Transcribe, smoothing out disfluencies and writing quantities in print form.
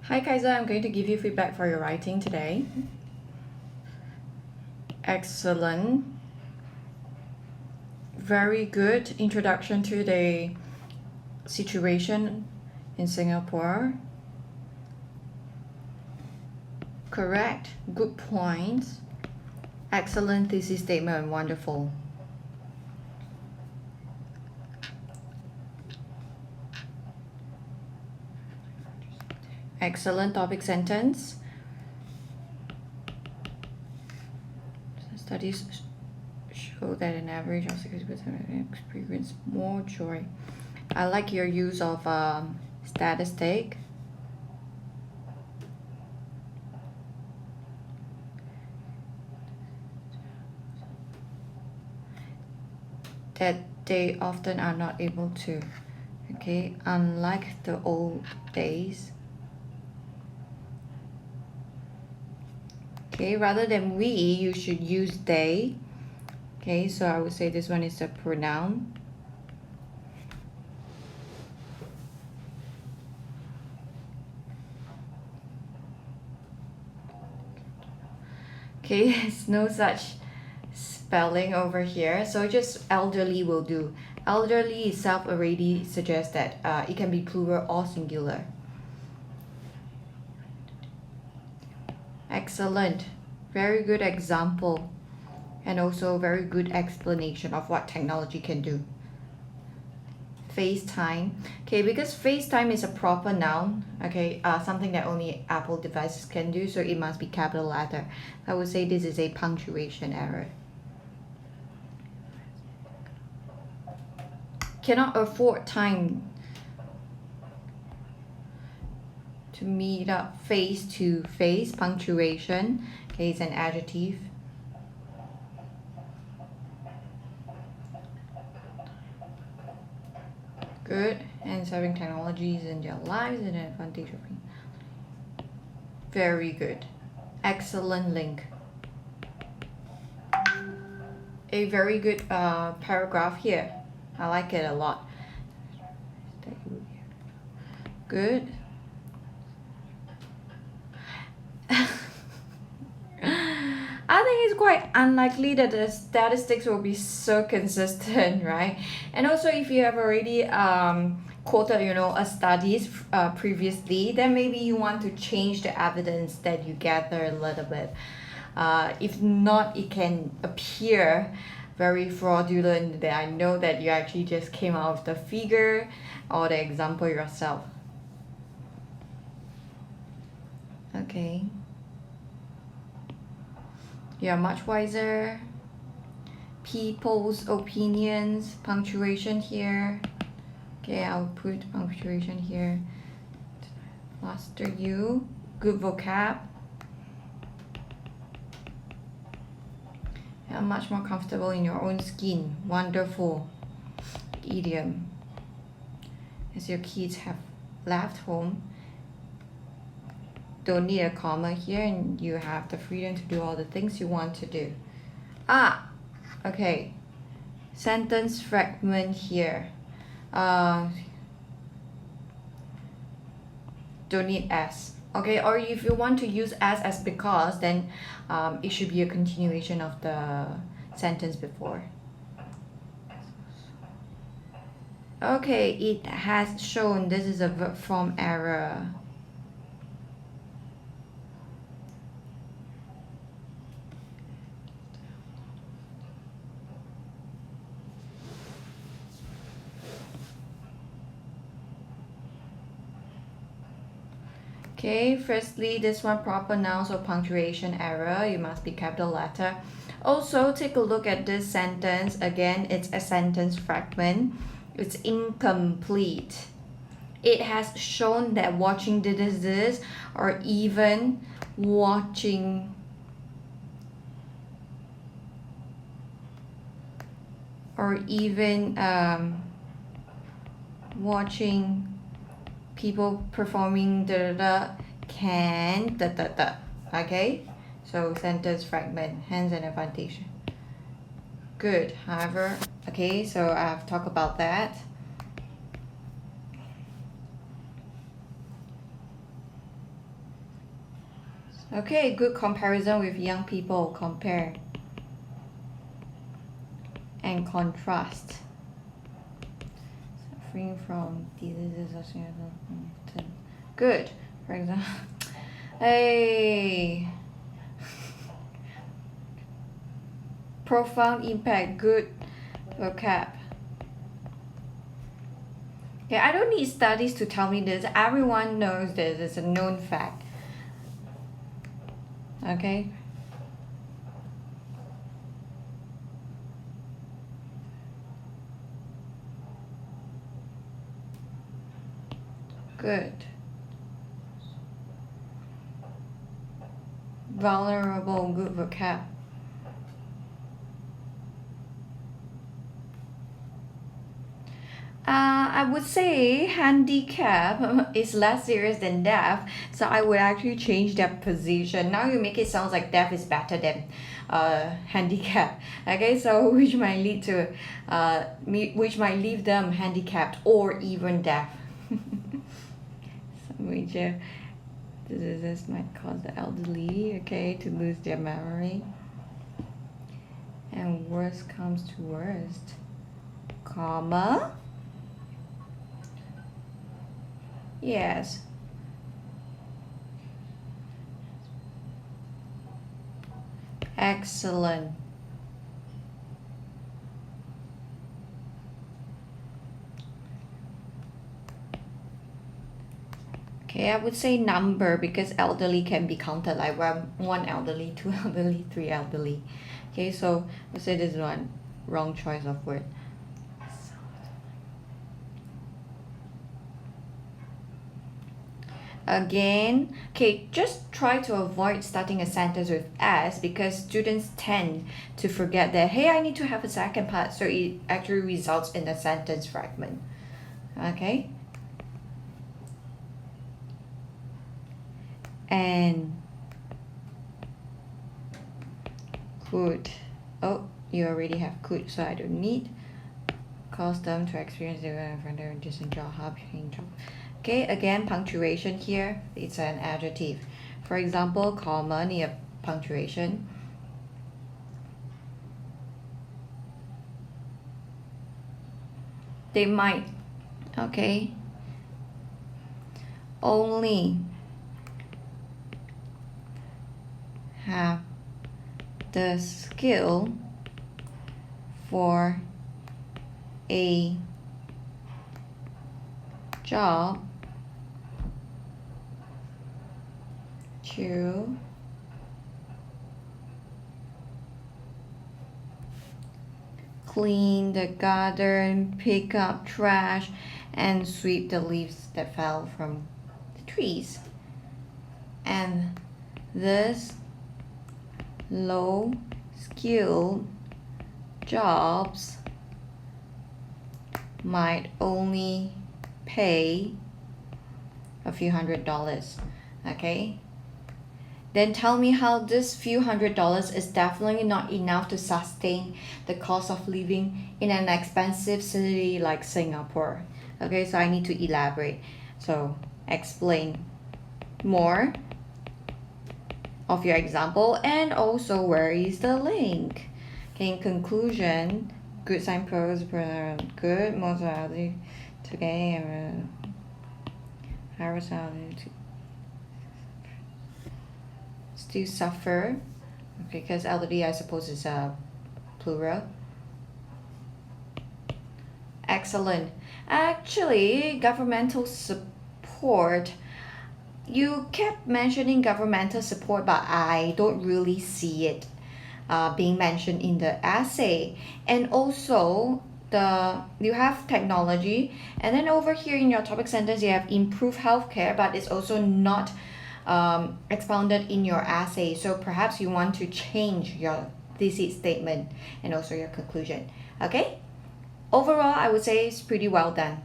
Hi Kyser, I'm going to give you feedback for your writing today. Excellent. Very good introduction to the situation in Singapore. Correct. Good points. Excellent thesis statement. Wonderful. Excellent topic sentence. Studies show that an average of 60% experience more joy. I like your use of statistic. That they often are not able to. Okay, unlike the old days. Okay, rather than we, you should use they. Okay, so I would say this one is a pronoun. Okay, there's no such spelling over here, so just elderly will do. Elderly itself already suggests that it can be plural or singular. Excellent. Very good example. And also very good explanation of what technology can do. FaceTime. Okay, because FaceTime is a proper noun, okay, something that only Apple devices can do, so it must be capital letter. I would say this is a punctuation error. Cannot afford time to meet up face to face. Punctuation, okay, is an adjective. Good. And having technologies in their lives is an advantage of it. Very good. Excellent link. A very good paragraph here. I like it a lot. Good. I think it's quite unlikely that the statistics will be so consistent, right? And also, if you have already quoted, a studies previously, then maybe you want to change the evidence that you gather a little bit. If not, it can appear very fraudulent that I know that you actually just came out of the figure or the example yourself. Okay. You are much wiser. People's opinions, punctuation here. Okay, I'll put punctuation here. Faster you. Good vocab. You're much more comfortable in your own skin. Wonderful. Idiom. As your kids have left home, don't need a comma here, and you have the freedom to do all the things you want to do. Okay. Sentence fragment here. Don't need as. Okay, or if you want to use as because, then it should be a continuation of the sentence before. Okay, it has shown this is a verb form error. Okay, firstly, this one proper nouns or punctuation error, it must be capital letter. Also, take a look at this sentence. Again, it's a sentence fragment. It's incomplete. It has shown that watching this, or even watching watching people performing can okay, so sentence fragment, hence an advantage. Good. However, okay, so I've talked about that. Okay, good comparison with young people. Compare and contrast. Suffering from diseases. Good. For example, hey, profound impact. Good vocab. Okay, I don't need studies to tell me this. Everyone knows this. It's a known fact. Okay. Good. Vulnerable. Good vocab. I would say handicap is less serious than deaf, so I would actually change that position. Now you make it sound like deaf is better than handicap. Okay, so which might lead to which might leave them handicapped or even deaf. Some major diseases might cause the elderly, okay, to lose their memory. And worst comes to worst, comma. Yes. Excellent. Okay, I would say number because elderly can be counted like one elderly, two elderly, three elderly. Okay, so let's say this is one wrong choice of word. Again, okay, just try to avoid starting a sentence with S because students tend to forget that, hey, I need to have a second part, so it actually results in a sentence fragment. Okay? And could. Oh, you already have could, so I don't need. Cause them to experience the different job, change job. Okay, again, punctuation here, it's an adjective. For example, comma near punctuation. They might, okay, only have the skill for a job to clean the garden, pick up trash, and sweep the leaves that fell from the trees. And this low skill jobs might only pay a few $100s, okay? Then tell me how this few $100s is definitely not enough to sustain the cost of living in an expensive city like Singapore. Okay, so I need to elaborate. So explain more of your example and also where is the link. Okay, in conclusion, good sign pros, good, most value today, higher salary still suffer, okay, because elderly I suppose is a plural. Excellent. Actually, governmental support, you kept mentioning governmental support, but I don't really see it being mentioned in the essay. And also you have technology, and then over here in your topic sentence you have improved healthcare, but it's also not expounded in your essay. So perhaps you want to change your thesis statement and also your conclusion. Okay, overall I would say it's pretty well done.